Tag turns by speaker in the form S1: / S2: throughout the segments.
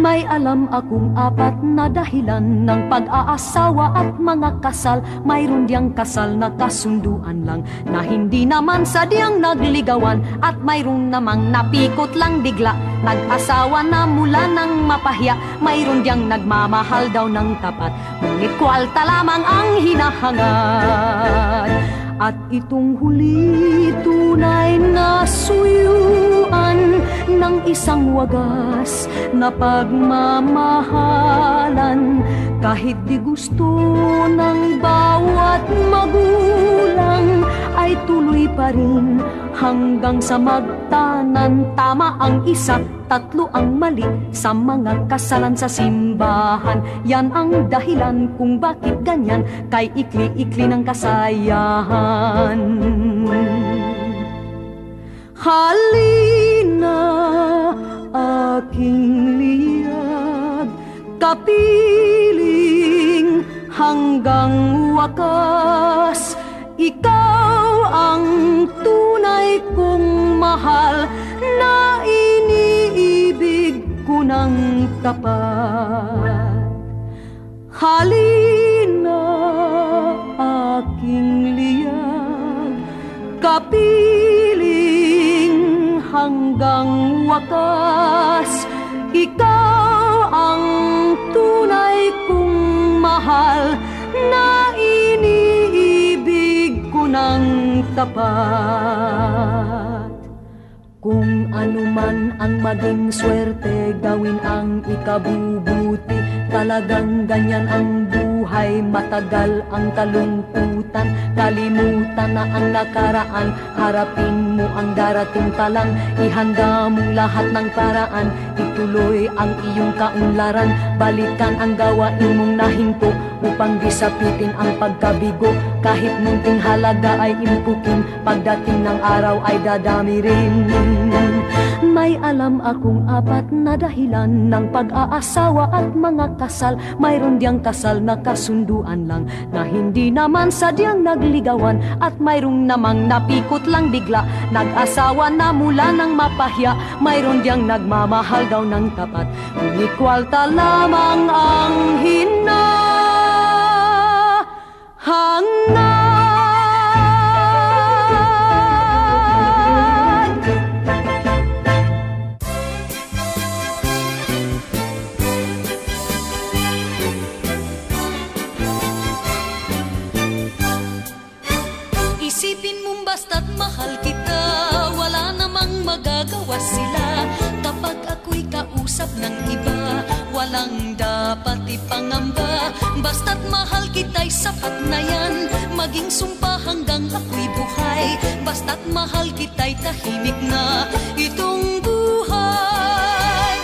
S1: May alam akong apat na dahilan ng pag-aasawa at mga kasal. Mayroon diyang kasal na kasunduan lang, na hindi naman sadyang nagligawan. At mayroon namang napikot lang bigla, nag-asawa na mula ng mapahiya. Mayroon diyang nagmamahal daw ng tapat, ngunit kwalta lamang ang hinahangad. At itong huli, tunay na suyuan ng isang wagas na pagmamahalan. Kahit di gusto ng bawat magulang, ay tuloy pa rin hanggang sa magtanan. Tama ang isa, tatlo ang mali sa mga kasalan sa simbahan. Yan ang dahilan kung bakit ganyan, kay ikli-ikli ng kasayahan. Halina, aking liyag, kapiling hanggang wakas. Ikaw ang tunay kong mahal, na iniibig ko ng tapat. Halina, aking liyag, kapiling hanggang wakas. Ikaw ang tunay kong mahal, na iniibig ko ng tapat. Kung ano man ang maging swerte, gawin ang ikabubuti. Talagang ganyan ang buhay, matagal ang kalungkutan. Kalimutan na ang nakaraan, harapin mo ang darating pa lang. Ihanda mong lahat ng paraan, ituloy ang iyong kaunlaran. Balikan ang gawain mong nahinto, upang disapitin ang pagkabigo. Kahit munting halaga ay impukin, pagdating ng araw ay dadami rin. May alam akong apat na dahilan ng pag-aasawa at mga kasal. Mayroon diyang kasal na kasunduan lang, na hindi naman sadyang nagligawan. At mayroong namang napikot lang bigla, nag-asawa na mula ng mapahiya. Mayroon diyang nagmamahal daw ng tapat, ngunit kwalta lamang ang hinahangad.
S2: Isipin mong basta't mahal kita, wala namang magagawa sila. Kapag ako'y kausap ng iba, walang dapat ipangamba. Basta't mahal kita'y sapat na yan, maging sumpa hanggang ako'y buhay. Basta't mahal kita'y tahimik na itong buhay.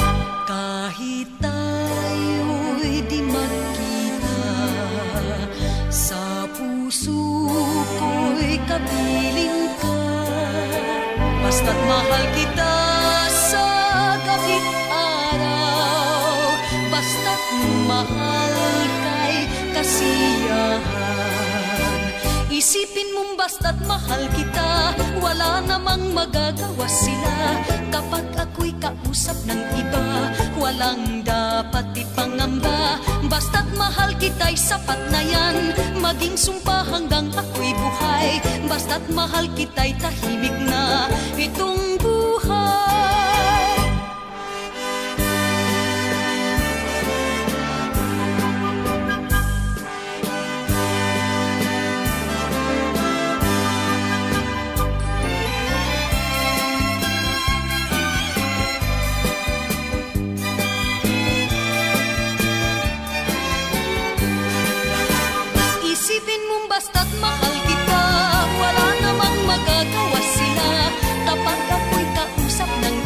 S2: Kahit tayo'y di magkita, sa puso ko'y kapiling ka. Basta't mahal kita sa gabit araw, basta't mahal kay kasiyahan. Isipin mong basta't mahal kita, wala namang magagawa sila. Kapag ako'y kausap ng iba, walang dapat ipangamba. Basta't mahal kita'y sapat na yan, maging sumpa hanggang ako'y buhay. Basta't mahal kita'y tahimik na itong buhay. Isipin mong basta't mahal kita, wala namang magagawa sila. Kapag ako'y kausap ng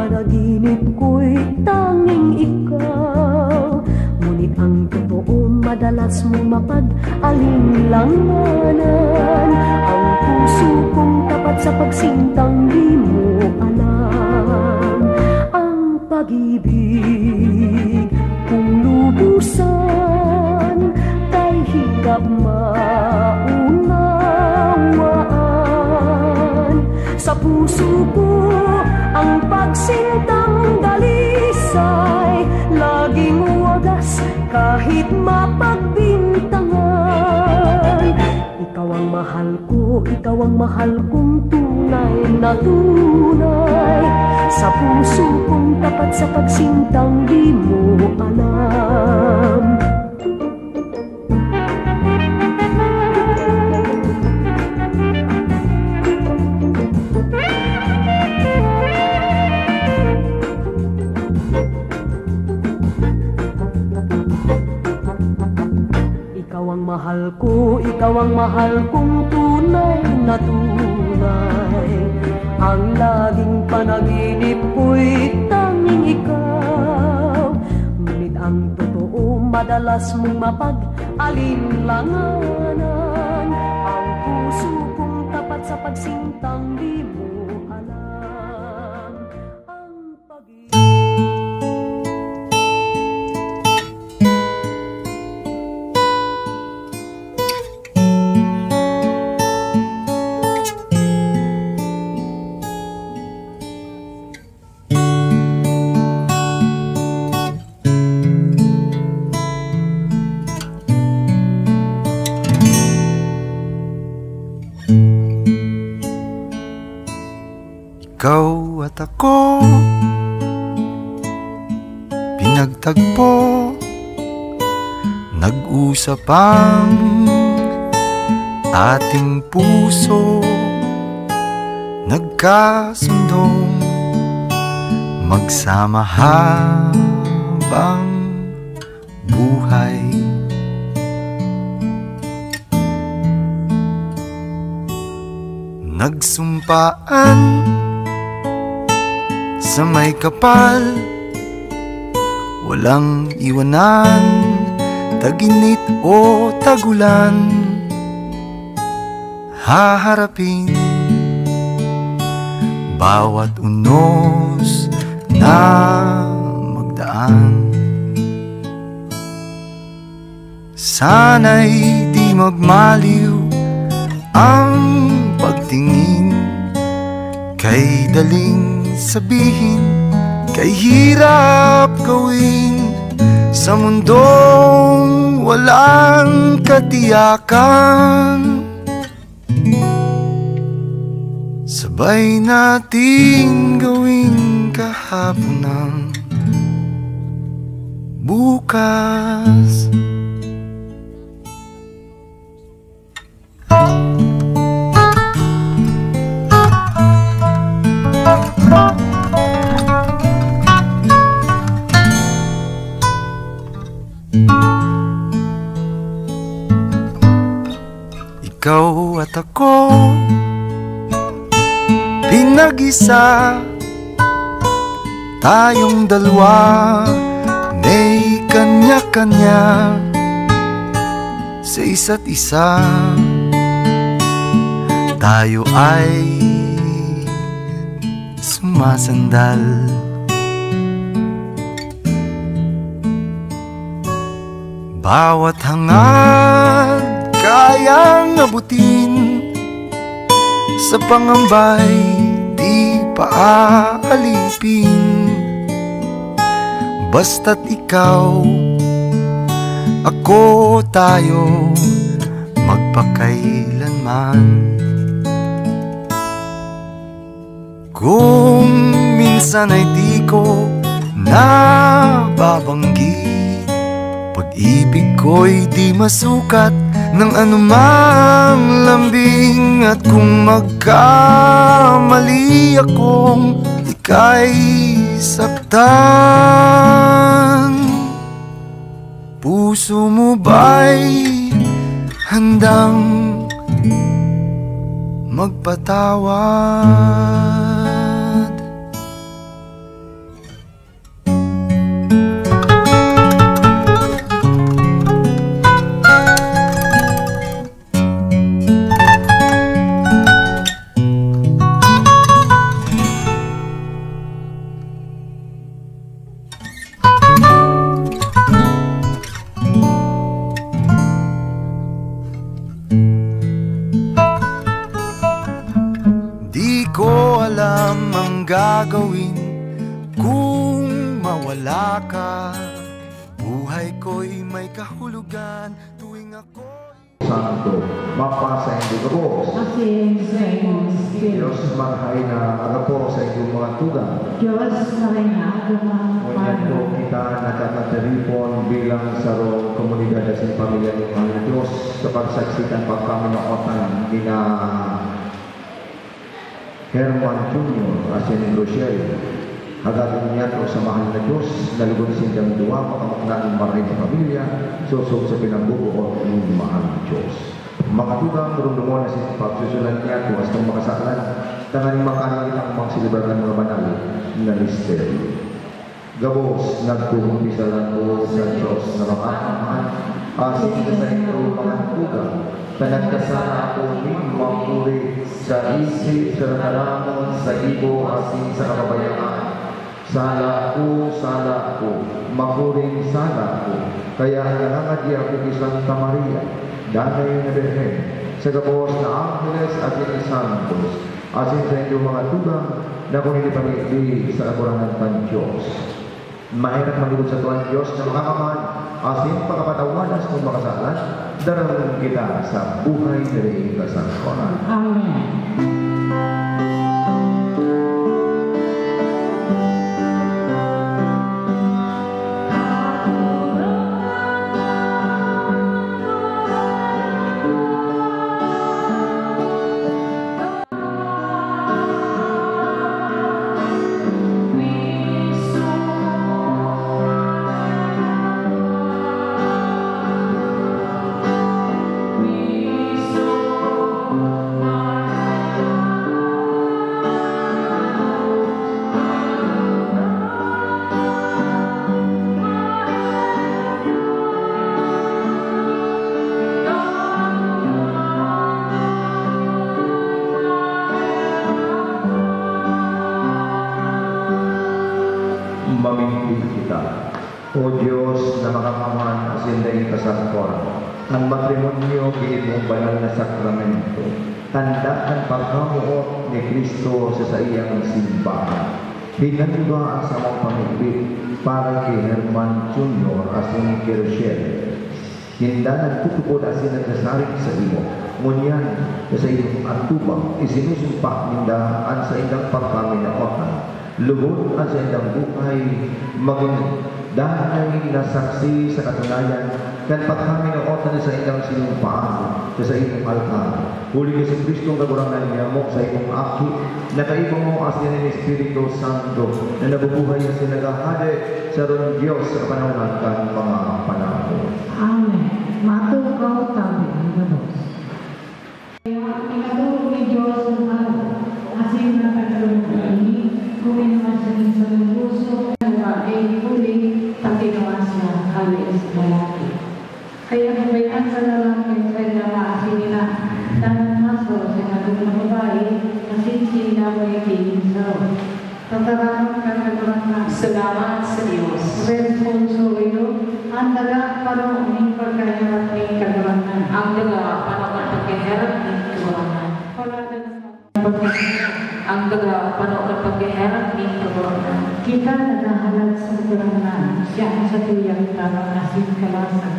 S1: panaginip ko'y tanging ikaw. Ngunit ang totoo madalas mo mapag-alinlanganan. Ang puso kong tapat sa pagsintang di mo alam. Ang pag-ibig kung lubusan kay higap maunawaan. Sa puso ko ang pagsintang dalisay, laging wagas kahit mapagbintangan. Ikaw ang mahal ko, ikaw ang mahal kong tunay na tunay. Sa puso kong tapat sa pagsintang di mo alam. Mahal ko, ikaw ang mahal kong tunay na tunay. Ang laging panaginip ko'y tanging ikaw. Ngunit ang totoo madalas mong mapag-alinlanganan. Ang puso kong tapat sa pagsintang di mo alam. Ang pag-ibig
S3: ikaw at ako, pinagtagpo, nag-usap ang ating puso, nagkasundong magsama habang buhay. Nagsumpaan sa may kapal, walang iwanan, taginit o tagulan. Haharapin bawat unos na magdaan. Sana'y di magmaliw ang pagtingin, kay daling sabihin, kay hirap gawin. Sa mundong walang katiyakan, sabay natin gawin kahapon ng bukas. Ikaw at ako, pinag-isa, tayong dalawa, may kanya-kanya sa isa't isa. Tayo ay sumasandal, bawat hangad kayang abutin, sa pangambay di paaalipin. Basta't ikaw, ako, tayo, magpakailanman. Kung minsan ay di ko nababanggit, pag-ibig ko'y di masukat ng anumang lambing. At kung magkamali akong ika'y saktan, puso mo ba'y handang magpatawad? wala ka, buhay ko'y may kahulugan tuwing ako'y
S4: Santo, mapasa hindi ka po.
S5: Asin sa iyong Espiritu.
S4: Diyos maghay na agapo sa iyong mga tugang.
S5: Diyos na rin na agamang
S4: Ngunyan po kita nakakataripon bilang sarong komunidad at pamilya ng mga Diyos sa pagsaksikan pagkaminootan nina Herman Jr. asin Rochelle. Hagagin niya ito sa mahal na Diyos, nalugod sindang duwa, makamaknaan maraming pamilya, susog sa pinagbubuot ng mahal na Diyos. Makatugang rumdumon na sa pagsusulan niya ito, hastang makasalan, tanganing makanin ang mga silibaran mga banal na misteryo. Gabos, nagkumumpisalan ko sa Diyos na makakaman, asin ka sa ito mga tugang, kanagkasana ako ng mamuri sa isip, sa nakaramon, sa ibo, asin sa kababayaan. Sala ko, makuring sala ko. Kaya nangangadi ako kay Santa Maria, Danay na Birhen, sa gabos na Angeles at ni Santos, asin sa inyong mga tugang na kung inipanigdi sa kakurangan ng Diyos. Mahirap magulog sa Tuhan Diyos na makakaman, asin pagkapatawanas kung makasalan, darang kita sa buhay na rin kasangkoran.
S5: Amen.
S4: Mamingkit kita, O Diyos na makakaman asin dahil kasangkoran, ang matrimonyo giit mong banal na sakramento, tanda ang pagkamuot ni Kristo sa iyang simbahan. Hinanda sa mga pamilya para kay Herman Jr. asin kay Rochelle. Hinda nagtutupod asin nagsasarik sa imo. Ngunyan sa iyong atubang, isinusumpa ninda ang sa indang pagkaminaotan. Lugod ang sa indang buhay, maging dahil na saksi sa katunayan, kan pagkaminaotan sa indang sinumpaan sa iyong altar. Huli ni si Kristong kagurangan niya mo sa iyong aki, nakaibang mo as din ng Espiritu Santo, na nabubuhay niya sa nagahade sa ron Diyos sa kapanahonan kan mga panahon.
S5: Amen. Matukaw tabi ang gabos. Kaya inatulog ni Diyos ang mahal, asin na katulog ini, kuminawasin sa puso, ay huli, pagkinawas na alis lalaki. Kaya kabayan sa lalaki sa lalaki nila, tanong maso sa katulog na babae, asin sila may tingin Tatarangan ka nagurang
S2: Salamat sa Diyos.
S5: responsorio, ang daga parang uning pagkaharap ni kagarangan.
S2: Ang daga panokan pagkaharap ni kagurangan. Ang daga panokan pagkaharap ni kagurangan.
S5: Kita naghahalag sa kagarangan, siya ang sa tuyang tarang asin kalasan.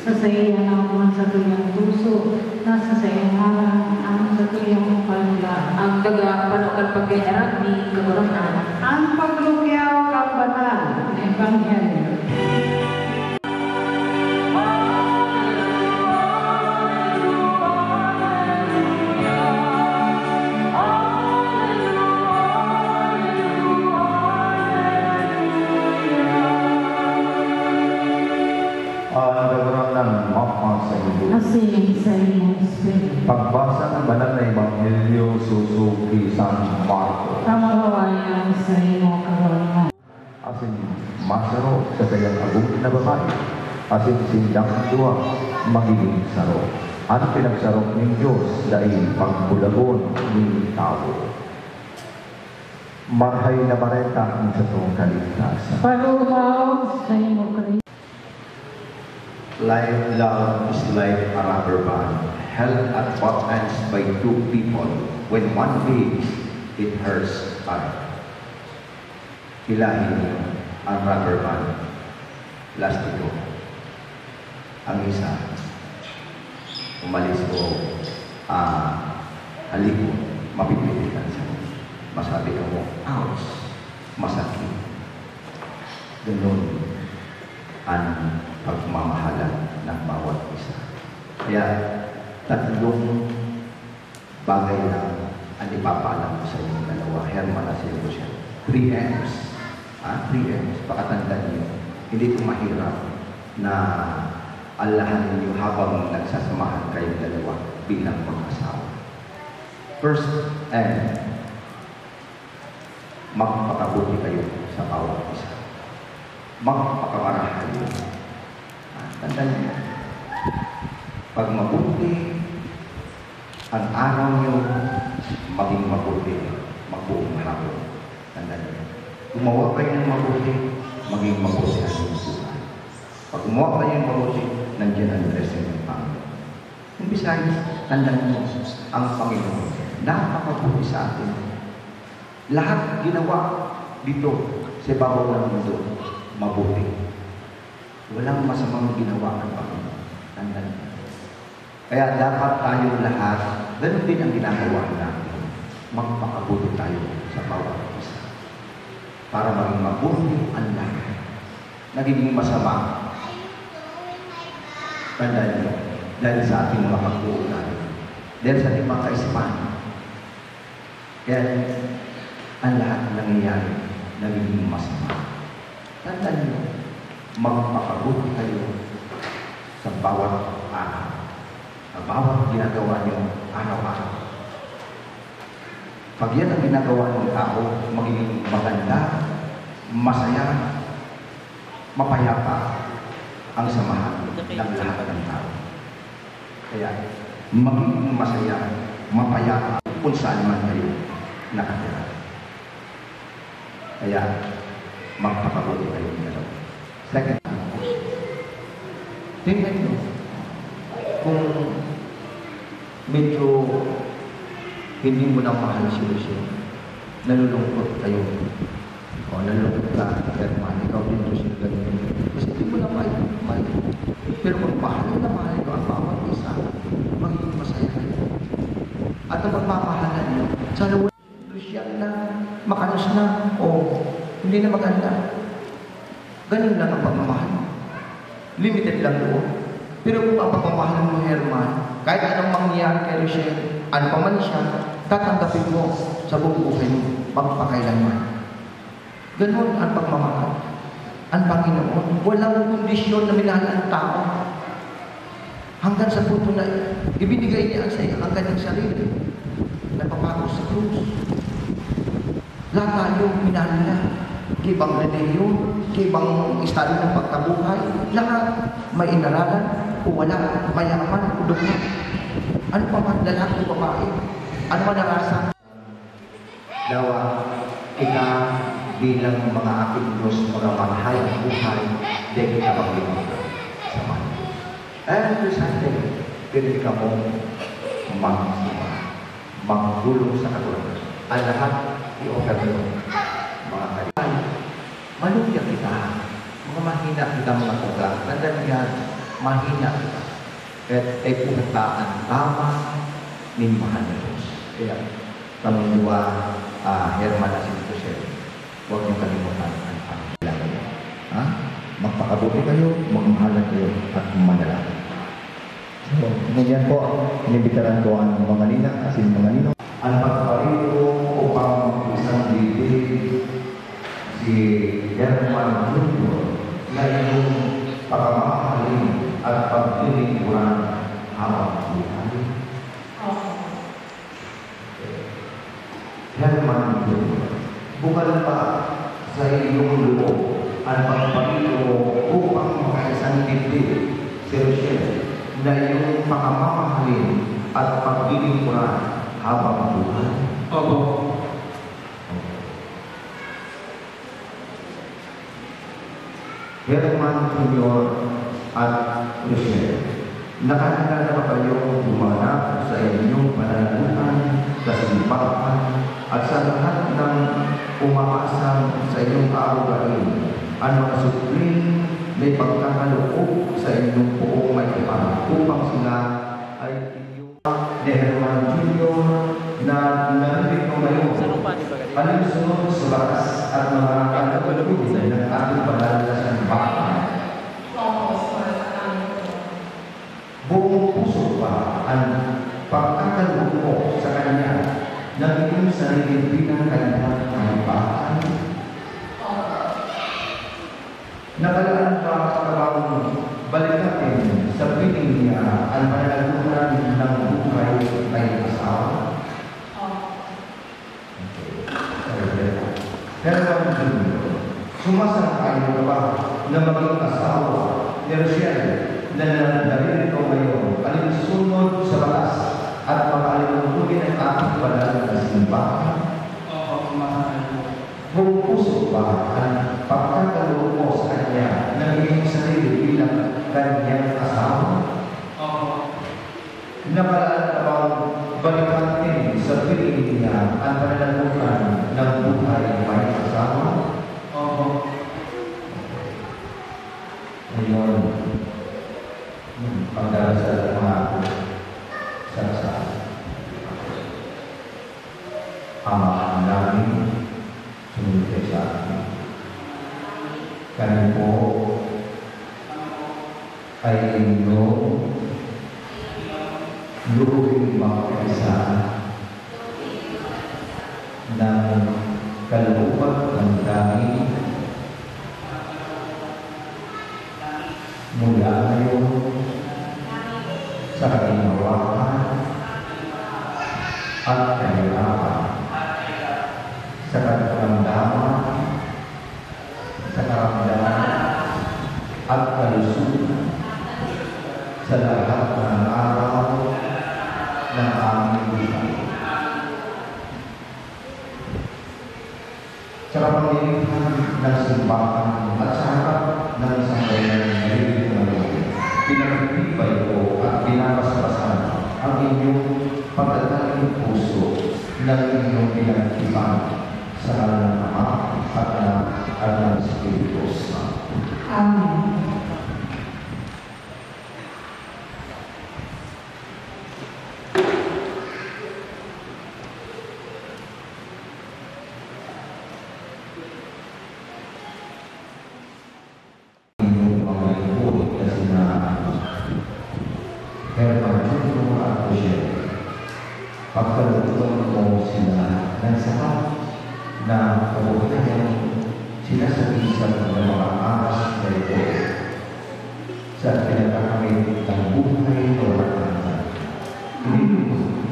S5: Sa saya naman sa tuyang puso, nasa saya harang ang sa tuyang panla.
S2: Ang daga panokan pagkaharap ni kagurangan.
S5: Ang paglukyaw kang banal ng Ebanghelyo.
S4: Ang kagurangan mapa sa iyo.
S5: Asin sa iyong Espiritu.
S4: Pagbasa ng banal na Ebanghelyo susuki San Marcos.
S5: Kamarawayan sa iyong kagarangan.
S4: Asin masaro sa kayang agong na babae. Asin sindang duwa magiging saro. Ang pinagsarok ng Diyos dahil pagbulagon ng tao. Marhay na mareta ng sa itong kaligtasan.
S5: Parumaw sa iyong Kristo.
S4: Like love is like a rubber band held at both ends by two people. When one breaks, it hurts other. Ilahin niyo, ang rubber band, plastiko. Ang isa, umalis ko, haliko, mapipilitan siya. Masabi ka mo, ouch, masakit. Ganun ang pagmamahalan ng bawat isa. Kaya, tatlong bagay na ang ipapaalam ko sa inyong dalawa, Herman at Silvia. 3 M's. 3 M's. Pakatandaan niyo, hindi ito mahirap na alahan niyo habang nagsasamahan kayong dalawa bilang mag-asawa. First M, magpakabuti kayo sa bawat isa. Magpakamarahan niyo. Tandaan niyo, pag mabuti ang araw niyo, maging mabuti, magbuong hapon. Tandaan niyo, gumawa kayo ng mabuti, maging mabuti ang inyong buhay. Pag gumawa kayo ng mabuti, nandiyan ang blessing ng Panginoon. Kung besides, tandaan niyo, ang Panginoon, napakabuti sa atin. Lahat ginawa dito sa ibabaw ng mundo, mabuti. Walang masamang ginawa ng Panginoon. Tandaan niyo. Kaya dapat tayong lahat, ganun din ang ginagawa natin. Magpakabuti tayo sa bawat isa. Para maging mabuti ang lahat. Nagiging masama. Tandaan niyo, dahil sa ating mga pag-uulan, dahil sa ating mga kaisipan. Kaya, ang lahat nangyayari, nagiging masama. Tandaan niyo, magpakabuti tayo sa bawat araw. Sa bawat ginagawa niyo araw-araw. Pag yan ang ginagawa ng tao, magiging maganda, masaya, mapayapa ang samahan ng lahat ng tao. Kaya, magiging masaya, mapayapa kung saan man kayo nakatira. Kaya, magpakabuti kayo nito. Second, tingnan nyo, kung medyo hindi mo na mahal si Lucia, nalulungkot kayo. O nalulungkot ka, Herman, ikaw din Lucia, ganun. Kasi hindi mo na mahal. Pero kung mahal na mahal ko ang bawat isa, magiging masaya kayo. At ang pagmamahalan nyo, sana wala Lucia na, makanos na, o hindi na maganda. Ganun lang ang pagmamahal. Limited lang doon. Pero kung ang pagmamahal mo, Herman, kahit anong mangyayari kay Rochelle, ano pa man siya, tatanggapin mo sa buong buhay mo, magpakailanman. Ganun ang pagmamahal. Ang Panginoon, walang kondisyon na minahal ang tao. Hanggang sa punto na ibinigay niya sa iyo ang kanyang sarili. Nagpapagos sa krus. Lahat tayo minahal niya. Kibang reliyon, kibang estado ng pagkabuhay, lahat may inaralan o wala, mayaman o dugo. Ano pa man, lalaki o babae? Ano man narasa? Dawa, kita bilang mga aking Diyos, mga mahal ang buhay, dahil kita maglimutan sa mga. Every Sunday, pwede ka mong magulong sa katulad. Ang lahat, i-offer mo mga kalipan. Malugya kita. Mga mahina kita mga tuga. Tandaan yan, mahina kita. At ay puhataan tama ni mahal na Diyos. Kaya, kami dua, Herman at Silvia, huwag niyong kalimutan ang pangkailangan niyo. Magpakabuti kayo, magmahalan kayo, at manalangin. So, ngayon po, inibitaran ko ang mga ninang, asin mga ninong. Ang pagparito upang isang bibig si Herman Jr. na yung pagmamahalin at paglilingkuran habang buhay. Herman Jr. Bukan pa sa iyong loob ang pagparito upang makaisang dibdib si Rochelle na yung pagmamahalin at paglilingkuran habang buhay.
S6: Opo.
S4: Herman Jr. at Rochelle, nakahanda na ba kayong bumanap sa inyong pananagutan, kasipakan, at sa lahat ng umaasang sa inyong kaawagain ang makasupling may pagkakaloob sa inyong buong may kapal upang sila ay inyong ni Herman Jr. na narinig ko ngayon alinsunod sa batas at mga kalagulugin ng ating banal na simbahan. Buong puso pa ang pagkakaloob mo sa Kanya na inyong sarili bilang Kanyang kaibahan. Nakalaan pa kapag balik natin sa piling niya ang pananagunan ng buhay ay asawa. Pero sumasang-ayon ka ba na maging asawa ni Rochelle na nanandarin ko ngayon alinsunod sa batas at makalimutin ang ating banal na simbahan? Buong puso ba ang pagkakaloob mo sa Kanya na iyong sarili bilang Kanyang asawa? Nakalaan ka bang balikan din sa piling niya ang pananagunan ng buhay may asawa? Ngayon, pagdarasal mga sa Ama namin sumunod kayo sa akin. Kami po ay inyong luhing magkaisa ng kalooban ng dami mula ngayon sa kainawakan at kahirapan, sa karamdaman, sa karamdaman at kalusugan sa lahat ng araw ng aming buhay. Sa kapamilihan ng simbahan at sa harap ng isang kanyang narinig na loob, pinagtibay ko at pinapaspasan ang inyong pagdadaling puso ng inyong pinagtipan sa ngalan ng Ama at Anak at ng Espiritu Santo.
S5: Amen.
S4: Inyong mga lingkod na sina Herman Jr. at Rochelle, pagkalutuan mo sila ng sapat na kabuhayan sila sa isang ng mga aras na ito sa pinagkakamit ng buhay o rakangan.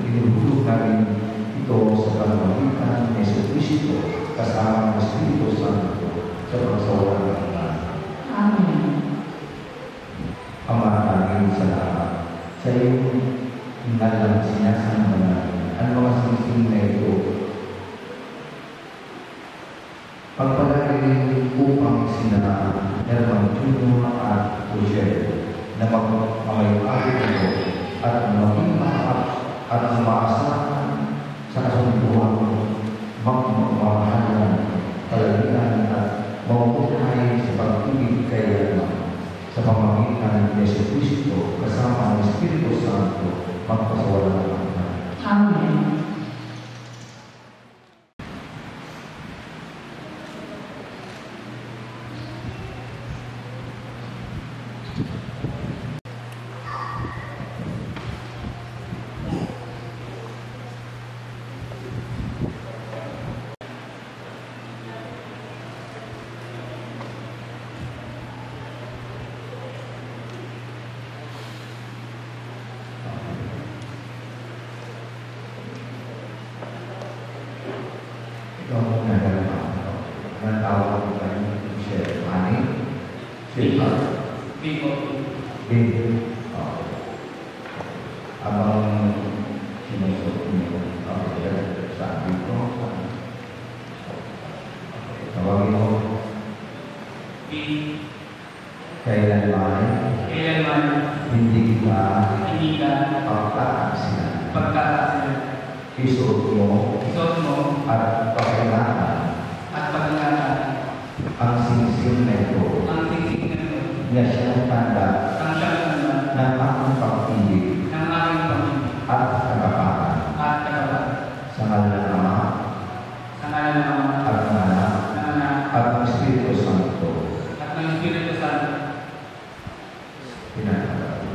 S4: Inuhulog namin ito sa pamamagitan ni Jesucristo kasama ng Espiritu Santo sa pagsawalan ng ilan.
S5: Amen.
S4: Ama namin sa lahat, sa iyong ngalan sinasamba namin ang mga singsing na ito. Pagpalagay upang sina Herman Jr. at Rochelle na mag-amayari ito at maging maharap at umaasahan sa kasunduan, magmamahalan, kalalian at mabuhay sa pag-ibig kay Ama sa pamamagitan ni Jesucristo kasama ng Espiritu Santo magpasawalan ng Ama.
S5: Amen.
S4: Ito ang nagalaman. Natawag ko kayo ng Chef Manny. Chef Big. Abang sinusunod niyo. Sabi ko. Tawagin mo. Kailanman hindi ka pagkakasinan. Isuot mo at pagkakasinan ang singsing na ito na siyang tanda ng aking pag-ibig at kagapatan sa ngalan ng Ama at ng Anak at ng Espiritu Santo. Pinagkakaroon.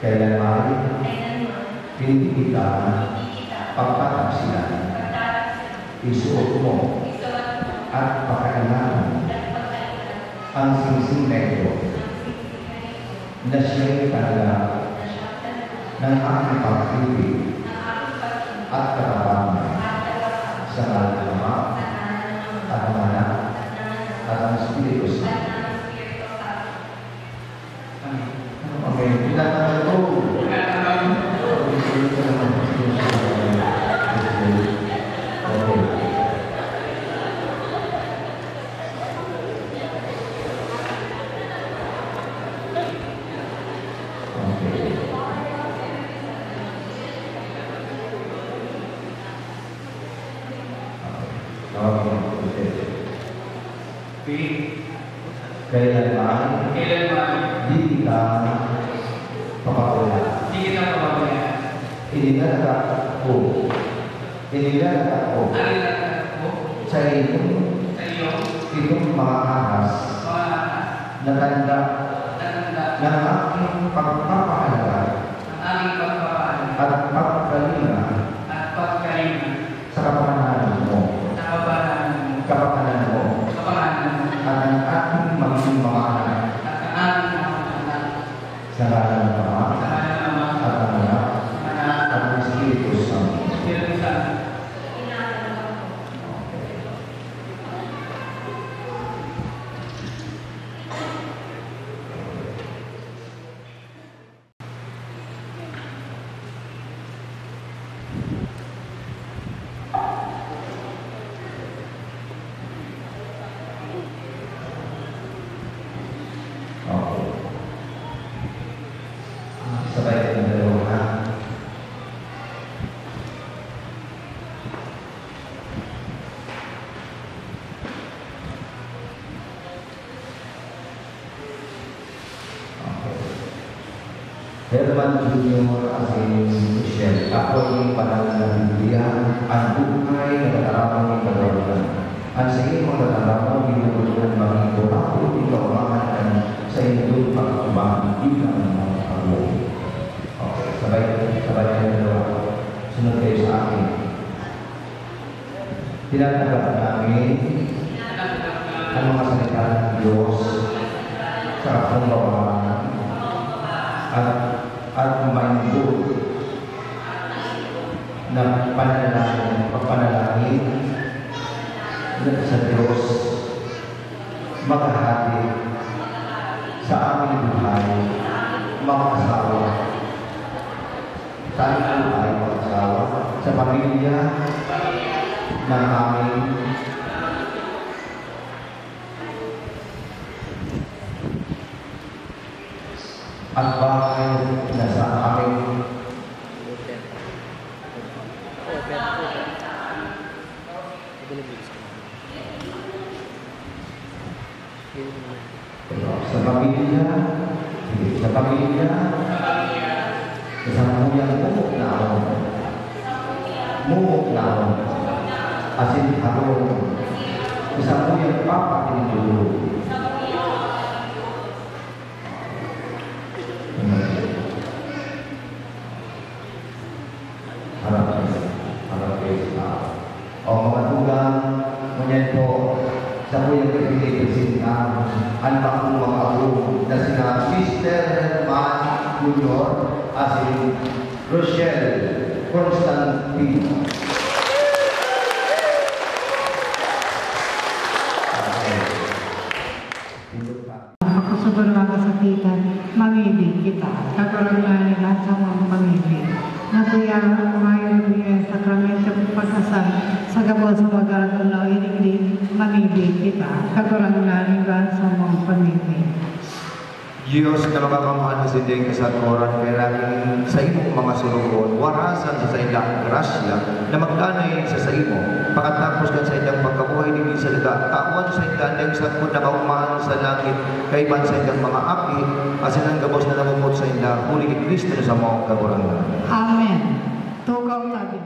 S4: Kailanman hindi kita pagpatapsilan, isuot mo at pakailangan ang singsing na ito na siya'y talaga ng aking pag-ibig at katapangan sa ngalan ng Ama at ng Anak at ng Espiritu Santo. Okay, pinatanggal ko. Kailanman di kita papawala. Inilalagak ko sa itong mga ahas na tanda ng aking pagpapahalaga at pagkalinga sa kapakanan mo at ang aking maging mga anak sa ngalan ng Ama at ng Anak at ng Espiritu Santo. Sabay ng dalawa. Herman Junior Asin Michelle, ako yung panahon ng Biblia, ang buhay na katarapang ng kagawagan. Ang sa iyong mga katarapang binubulungan maging borako, ikaw makan sa iyong pagkubang bilang ng mga pagbuhay. Sabay ng dalawa. Sunod kayo sa akin. Tinatanggap namin ang mga salita ng Diyos sa kapungawan at maingod na panalangin sa Diyos makahati sa aming buhay, mga asawa, sa aming buhay, mga asawa, sa pamilya ng aming at bahay na sa aming sa pamilya, sa pamilya mumok na ako, asin ako, isang pamilya papa tinidulog. O mga tugang, ngunyan po, sa po yung pipilipisin na ang mga ako na sina Mr. Herman Junior as in Rochelle Constantino.
S5: Ako sobrang kasakitan, mamibig kita. Kakaroon na lahat sa mga mamibig. Natuyang kumayon niya sa sakramento ng pagkasal sa gabos magagawa na iliglig Manaligi kita, katurangan sa mga pamilya.
S4: Diyos na makakamahal sa sinding kasaturan, kaya laging sa imong mga sunugon, warasan sa ilang grasya na magdanay sa imo. Pagkatapos ka sa ilang pagkabuhay din sa liga, tawan sa ilang sa kung nakaumahan sa langit, kaiban sa ilang mga api, asin ang gabos na namumot sa ilang, huli ni Kristo na sa mga kaburangan.
S5: Amen. Tukaw tabi.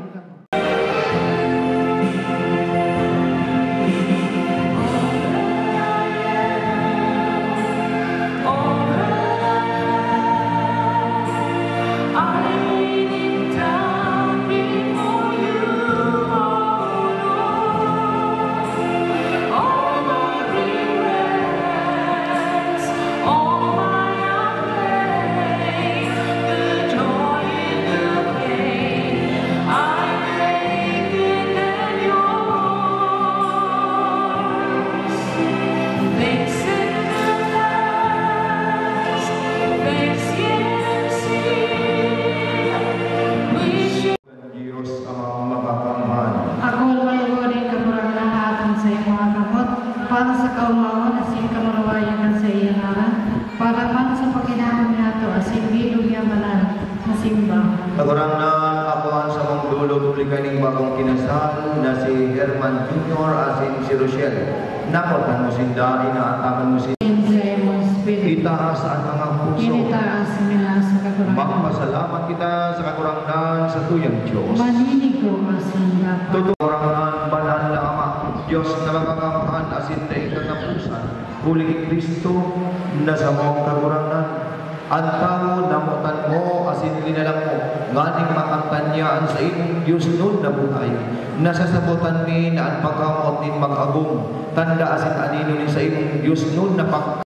S5: Para sa kaumawan, asin kamarawayan sa iyang aran, para man sa pagkinaman nato, asin bilog niya manal sa simba.
S4: Kagurangan apuan sa mong dulo, tuloy kaning bagong kinasal na si Herman Jr. asin si Rochelle. Nakotan mo sinda, inaataman mo sinda. Itaas ang mga puso.
S5: Kinitaas nila sa kakurangan.
S4: Magpasalamat kita sa kakurangan sa tuyang Diyos.
S5: Maninig ko asin dapat.
S4: Tuturangan banal na Ama, Diyos na magkakamahal asin na ikatapusan, huli ni Kristo na sa mong kakurangan. Ang tao namutan mo asin linalang mo, nganing makantanyaan sa imong Diyos nun na buhay. Nasasabutan mi na ang pagkamot nin mag-agong, tanda asin anino ni sa imong Diyos nun na pag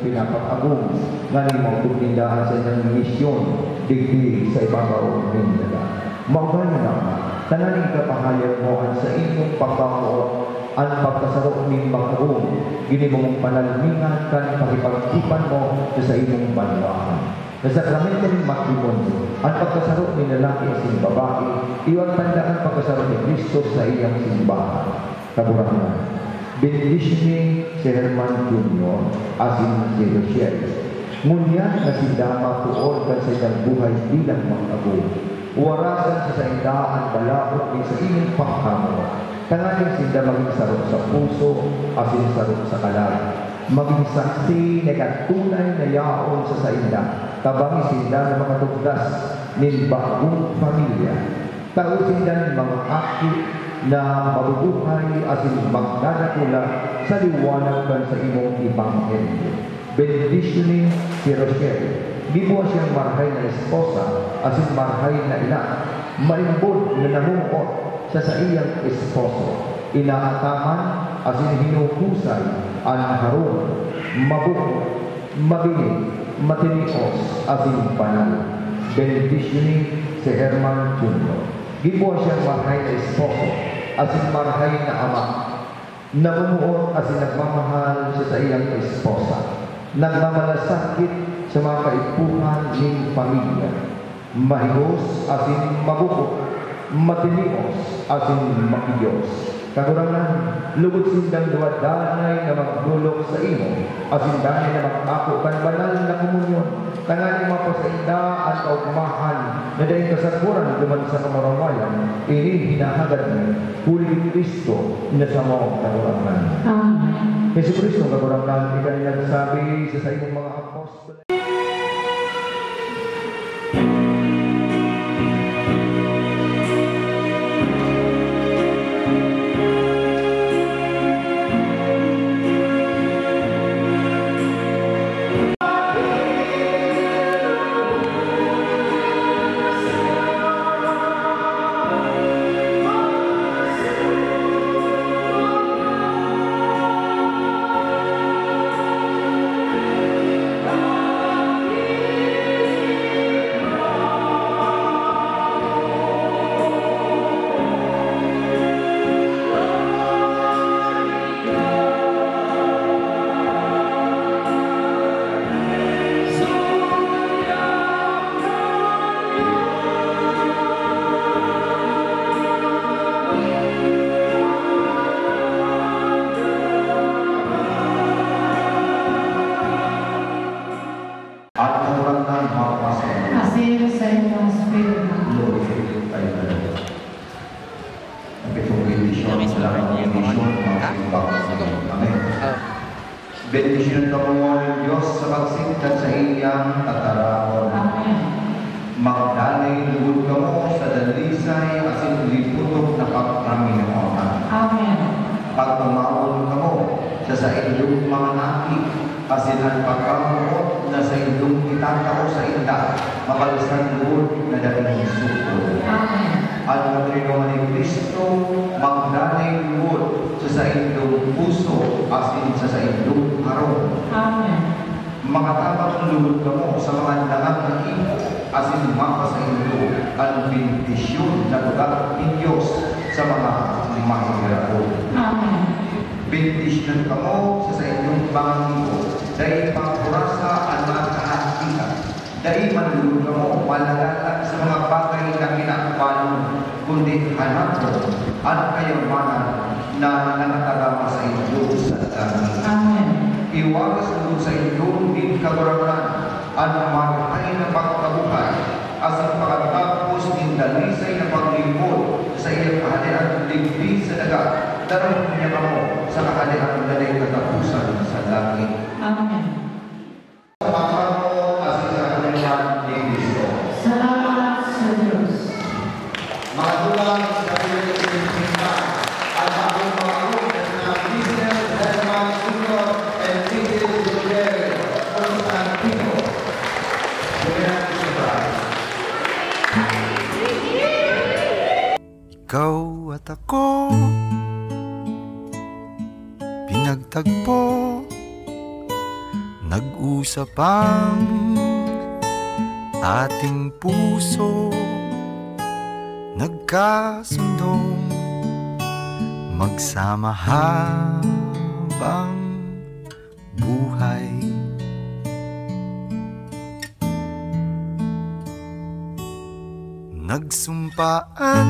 S4: pinapag-agong ngayon mo tumindahan sa inyong misyon digdig sa ibabaw ng nila. Maugani na tanaling kapahayag mo ang sa inyong pagkamuot ang pagkasarok ng mag-agong ginibong panalmingan kan pakipag-ipan mo sa inyong banwahan. Sa sakramento ng matrimonyo, ang pagkasarok ng lalaki at ng babae, iwan tanda ang pagkasarok ni Kristo sa iyang simbahan. Kaburangan. Benedisyon si Herman Jr. asin si Rochelle. Ngunyan na si Dama tuon kan sa isang buhay bilang mag-agong. Uwarasan sa ang balaot ni sa inyong pagkamo. Tangaling sinda maging sarok sa puso asin sarok sa kalag. Maging saksi na katunay na yaon sa sainda. Tabangi sinda ng mga tugdas ng bagong pamilya. Tao sinda ng mga akit na mabubuhay asin magdadakula sa liwanag kan sa imong Ebanghelyo. Benedisyonin si Rochelle. Gibuha siyang marhay na esposa asin marhay na ina. Marimbod na namumuot sa iyang esposo. Inaataman asin hinuhusay ang harong, mabuko, mabilis, matinios asin banal. Benedisyonin si Herman Jr. Gibuha siyang marhay na esposo asin marhay na ama. Namumuot asin nagmamahal siya sa iyang esposa. Nagmamalasakit sa mga kaipuhan ng pamilya. Mahigos asin mabuko, matinios asin makiyos. Kagurangan, lugod sindang duwadanay na magdulok sa imo, asindanay na mag-ako kan banal na komunyon, tanganing mapasainda ang kaugmahan, na dahil kasapuran duman sa kamaramayan, ini hinahagad mo, huli Kristo na sa mga kagurangan.
S5: Amen.
S4: Yesu Kristo kagurangan, ikaw nagsabi sa imong mga apostol.
S6: Bendisyon ka mo ng Diyos sa pagsinta sa iyang tatarahon. Magdanay lugod ka mo sa dalisay asin liputok na pagkaminawakan.
S5: Amen.
S6: Pagtumawon ka mo sa inyong mga naki asin ang pagkamuot na sa inyong itatao sa inda mabalisan lugod na dating sukod.
S5: Amen.
S6: Ang Panginoon ni Kristo magdanay lugod sa inyong puso asin sa inyong harong.
S5: Amen.
S6: Makatabang lugod ka mo sa mga dangang na imo asin maka sa inyo ang bendisyon na lugar ni Diyos sa mga mahihirapon.
S5: Amen.
S6: Bendisyon ka mo sa inyong mga imo dahil pangkurasa ang mga kahatikan. Dahil manlulog ka mo malalalag sa mga bagay na kinakapano kundi hanap mo at kayamanan na nakatagama sa inyo sa langit.
S5: Amen.
S6: Iwagas mo sa inyo din kagurangan ang marhay na pagkabuhay asang pagkatapos din dalisay na paglingkod sa iyang kahalian ligbi sa dagat darong niya ka mo sa kahalian na day katapusan sa langit.
S5: Amen.
S6: Salamat sa Diyos. Mga dulang sa Pilipinas, at ang mga ulit na business, Herman Junior, and Tigil Duterte, Constantino.
S3: Ikaw at ako pinagtagpo, nag-usap ang ating puso, nagkasundong magsama habang buhay. Nagsumpaan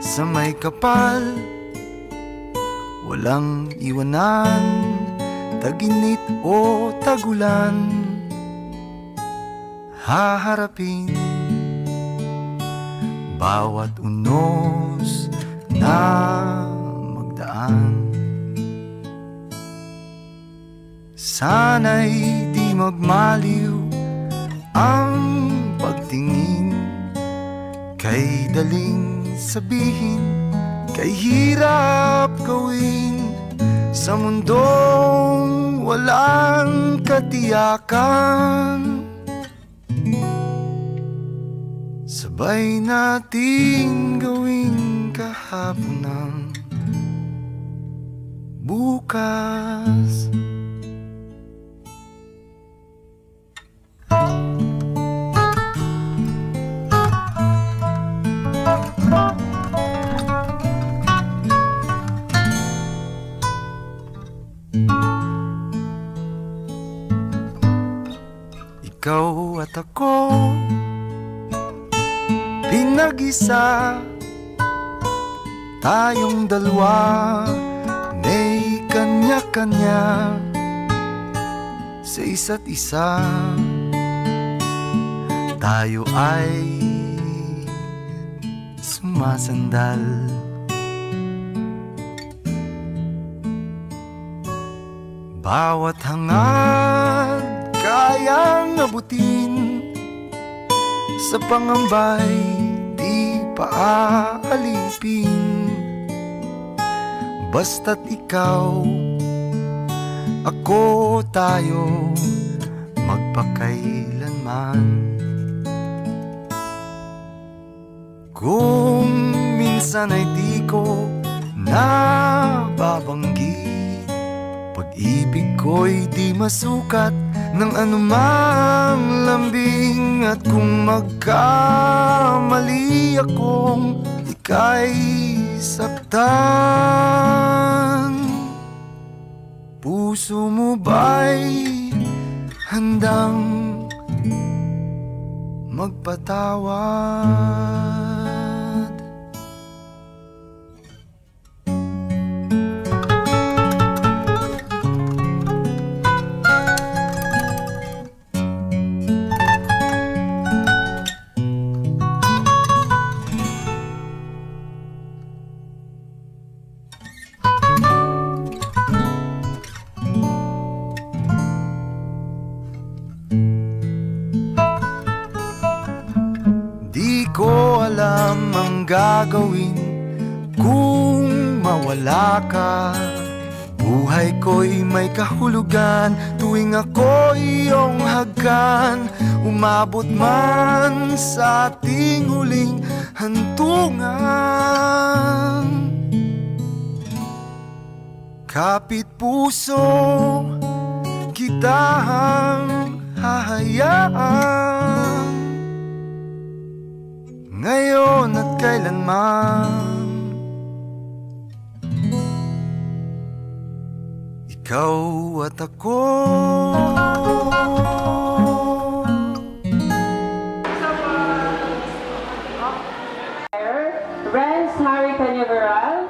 S3: sa may kapal, walang iwanan, taginit o tagulan. Haharapin bawat unos na magdaan. Sana'y di magmaliw ang pagtingin, kay daling sabihin, kay hirap gawin sa mundong walang katiyakan. Sabay natin gawing kahapon ng bukas. Ikaw at ako pinag-isa, Tayong dalawa may kanya-kanya sa isa't isa. Tayo ay sumasandal. Bawat hangad kayang abutin, sa pangambay di paaalipin. Basta't ikaw, ako, tayo, magpakailanman. Kung minsan ay di ko nababanggit, pag-ibig ko'y di masukat ng anumang lambing. At kung magkamali akong ika'y saktan, puso mo ba'y handang magpatawad? Alam ang gagawin kung mawala ka. Buhay ko'y may kahulugan tuwing ako'y iyong hagkan. Umabot man sa ating huling hantungan, kapit puso kitang hahayaan, ngayon at kailanman. Ikaw at ako.
S5: Renz Harry Cañaveral,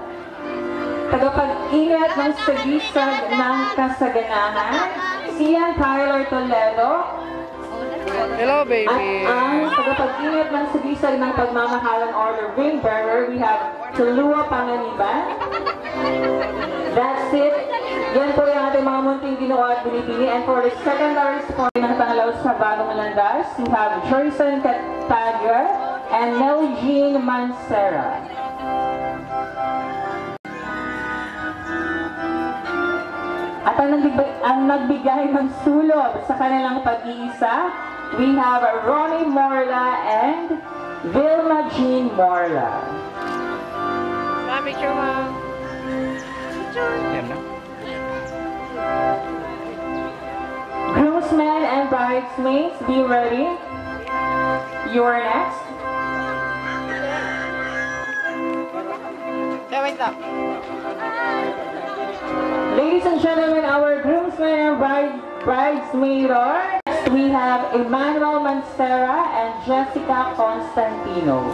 S5: tagapag-ingat ng sagisag ng kasaganahan, Sian Tyler Toledo.
S7: Hello, baby.
S5: At ang tagapag-ingat ng sagisag ng pagmamahalang order ring bearer, we have Tulua Panganiban. That's it. Yan po yung ating mga munting Ginoo at Binibini. And for the secondary sport ng pangalaw sa Bagong Landas, we have Joyson Catagua and Neljean Mancera. At ang nagbigay ng sulog sa kanilang pag-iisa, we have Ronnie Morla and Vilma Jean Morla.
S7: Picture, ma'am.
S5: Groomsmen and bridesmaids, be ready. You are next.
S7: Wait up.
S5: Ladies and gentlemen, our groomsmen and bridesmaids are. Next, we have Emmanuel Mancera and Jessica Constantino.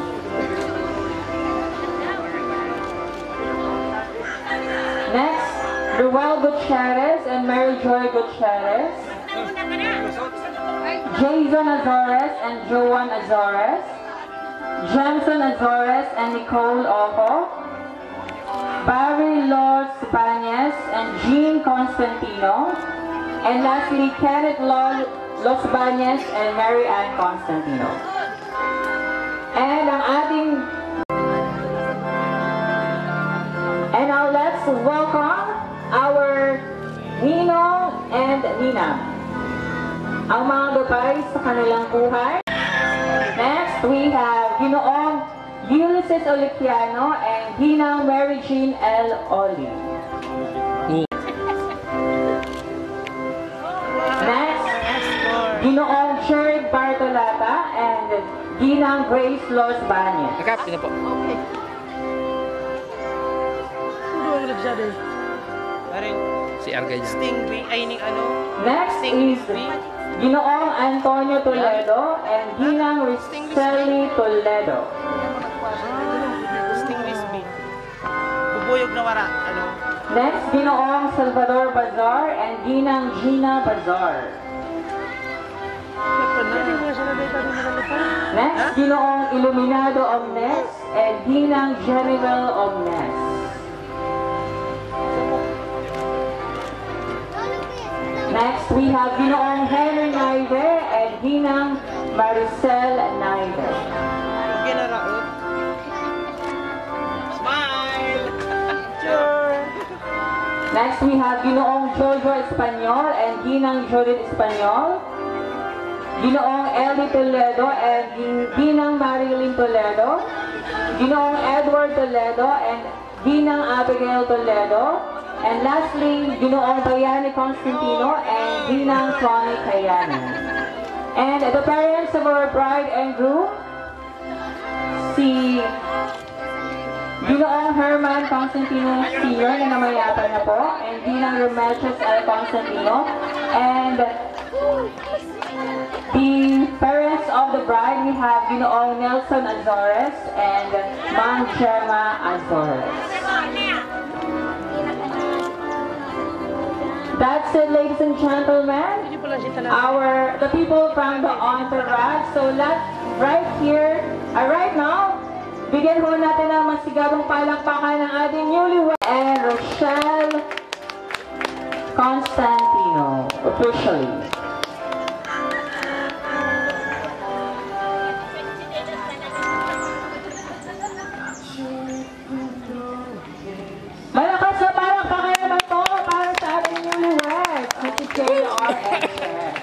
S5: Next, Ruel Gutierrez and Mary Joy Gutierrez. Jason Azores and Joan Azores. Jensen Azores and Nicole Ojo. Barry Los Bañez and Jean Constantino. And lastly, Kenneth Los Bañez and Mary Ann Constantino. And ang ating... And now let's welcome our Nino and Nina, ang mga gabay sa kanilang buhay. Next, we have Ginoong Ulysses Oliciano and Ginang Mary Jean L. Oli. Next, Ginoong Jared Bartolata and Ginang Grace Los Bañez.
S7: Nakapit na po. Okay. Si Argay
S8: Stingray, ay ning ano?
S5: Next is Ginoong Antonio Toledo and Ginang Ristelli Toledo.
S8: Stingray Smith.
S7: na wala. Ano?
S8: Next, Ginoong Salvador Bazar and Ginang Gina Bazar. Next, Ginoong Iluminado Omnes and Ginang Jeribel Omnes. Next, we have Ginoong Henry Naide and Ginang Maricel Naide.
S7: Smile! Sure!
S8: Next, we have Ginoong Jojo Espanyol and Ginang Judith Espanyol. Ginoong Eldy Toledo and Ginang Marilyn Toledo. Ginoong Edward Toledo and Ginang Abigail Toledo. And lastly, Ginoong Bayani Constantino and Ginang Connie Kayani. And the parents of our bride and groom, si Ginoong Herman Constantino Sr. na namayapan na po, and Ginang Romelchus L. Constantino, and the parents of the bride, we have Ginoong Nelson Azores and Ma'am Gemma Azores. That's it, ladies and gentlemen. The people from the entourage. So let's right here, right now, bigyan ho natin ng masigadong palakpakan ng ating newlywed and Rochelle Constantino, officially. Malakas na palakpakan naman po para sa ating newlywed, si JR and Cher.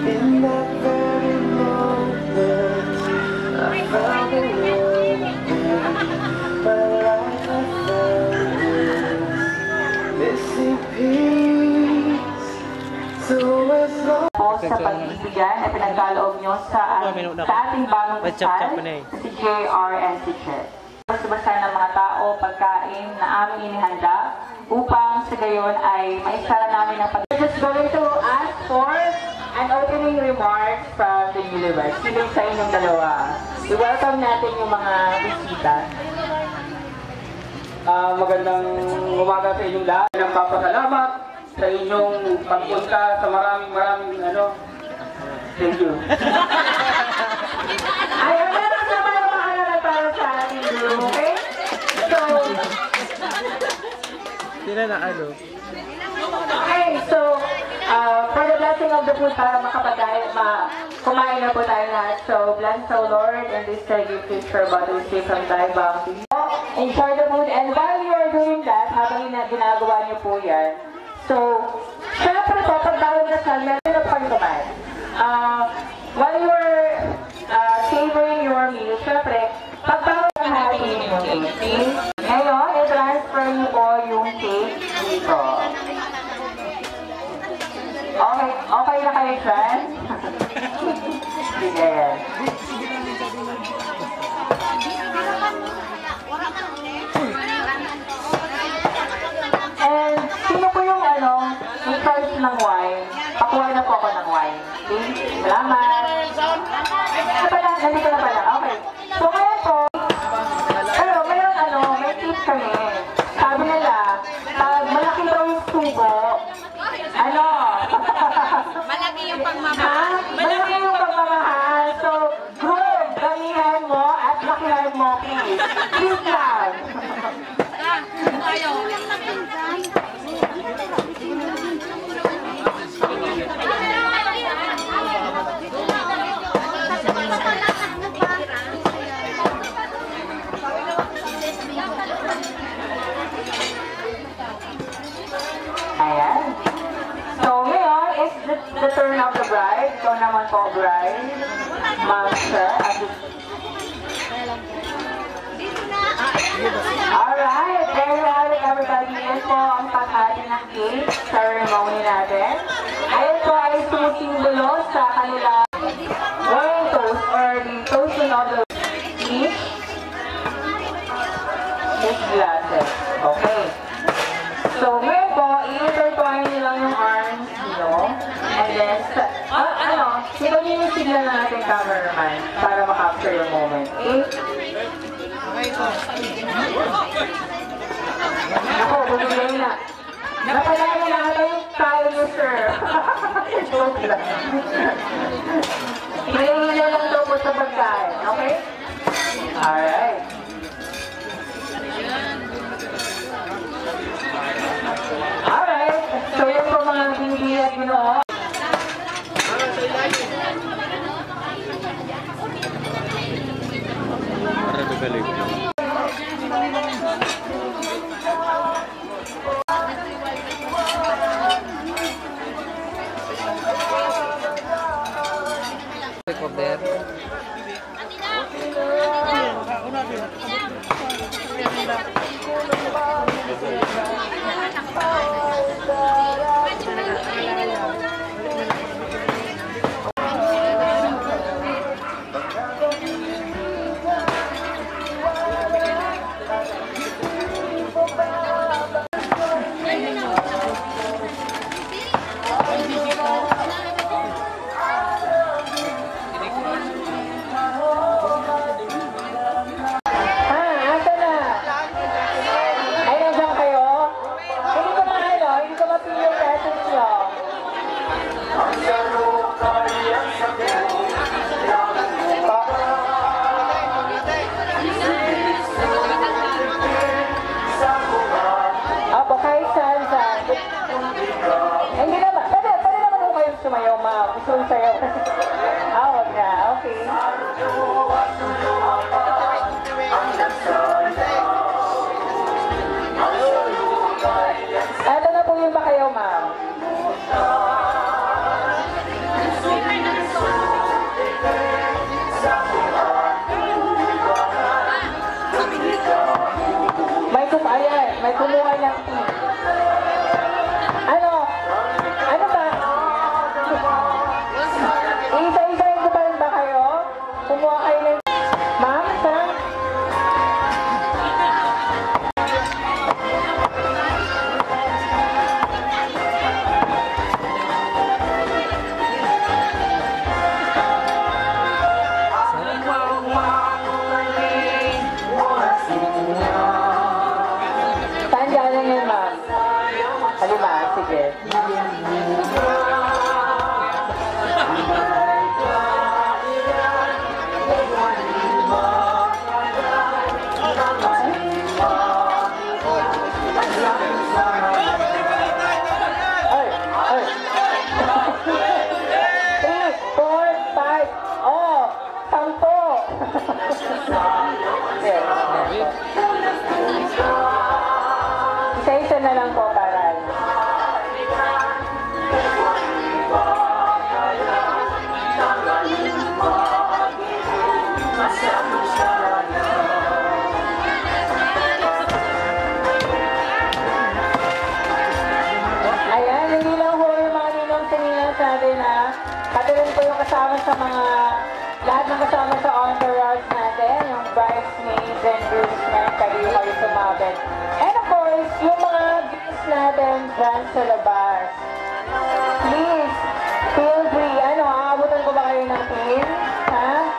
S3: In that very moment, I found the Lord. My life I found missing peace. So as long
S8: Po sa pag-ibigay na pinagkaloob nyo sa ating bagong kasal, si JR and si Cher. Basta-basta ng mga tao, pagkain na aming inihanda upang sa gayon ay maisara namin ang pag- We're just going to ask for an opening remarks from the newlyweds. Siling sa inyong dalawa. I-welcome natin yung mga bisita.
S9: Magandang umaga sa inyong lahat. Nagpapasalamat sa inyong pagpunta sa maraming thank you.
S8: Ay, meron sa mga makalaman para sa ating group, okay? So,
S7: Sila na ano?
S8: okay, so, for the blessing of the food, para kumain na po tayo lahat. So, bless the Lord and this gift is for about to receive from thy bounty. Enjoy the food, and while you are doing that, habang ginagawa niyo po yan, so, syempre po, pag tawag na sal, meron na po kayo kumain. While you are savoring your meal, syempre, pag tawag na natin yung cake, ngayon, i-transfer niyo po yung cake dito. Okay na kayo, Tran? Sige. And sino po yung in charge ng wine? Pakuha na po ako ng wine. Okay? Salamat. Nandito na pala. Okay. So ngayon po, pero may tip kami. Sabi nila, pag malaki daw yung tubo,
S10: malaki yung pagmamahal.
S8: Malaki yung pagmamahal. So, groom, gamihan mo at lakihan mo, please. Please lang. Ayan. So, ngayon is the turn of the bride. Ikaw naman po, bride. Ma'am Cher. Alright, there you have it, everybody. Yan po ang paghati ng cake ceremony natin. Ayan po ay sumisimbolo sa kanila royal toast or the toasting of the each glasses. Okay. So, ngayon po, i-intertwine nyo lang yung arms, and then, sino yung signal na natin cameraman para ma-capture yung moment. Okay? Ako, bumigay na. Napalaya na ata yung tayo niyo, sir. Joke lang. Tingnan niyo lang daw po sa pagkain, okay? Alright. Alright. So yun po mga hindi at ginoo. May kumuha ng tea. Ano ba? Isa-isahin ko pa rin ba kayo? Kumuha kayo ng... Ma'am, sir? Isa-isa na lang po para. Ayan, hindi lang po yung mga ninong tingin sa atin ha. Pati rin po yung kasama sa mga, lahat ng kasama sa entourage natin, yung bridesmaids and groomsmen, kayo kayo sumabit. And of course, yung mga guests natin dyan sa labas. Please, feel free. Ano, aabutan ko ba kayo ng pin? Ha?